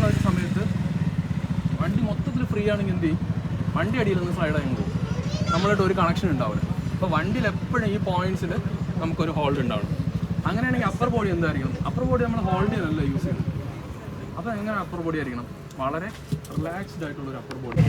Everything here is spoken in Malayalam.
എന്നുള്ള ഒരു സമയത്ത് വണ്ടി മൊത്തത്തിൽ ഫ്രീ ആണെങ്കിൽ എന്ത് ചെയ്യും, വണ്ടി അടിയിൽ നിന്ന് സ്ലൈഡായി പോകും, നമ്മളായിട്ട് ഒരു കണക്ഷൻ ഉണ്ടാവില്ല. അപ്പോൾ വണ്ടിയിൽ എപ്പോഴും ഈ പോയിന്റ്സിൽ നമുക്കൊരു ഹോൾഡ് ഉണ്ടാവണം. അങ്ങനെയാണെങ്കിൽ അപ്പർ ബോഡി എന്തായിരിക്കണം? അപ്പർ ബോഡി നമ്മൾ ഹോൾഡ് ചെയ്തല്ല യൂസ് ചെയ്യുന്നത്. അപ്പോൾ എങ്ങനെ അപ്പർ ബോഡി ആയിരിക്കണം? വളരെ റിലാക്സ്ഡ് ആയിട്ടുള്ളൊരു അപ്പർ ബോഡി.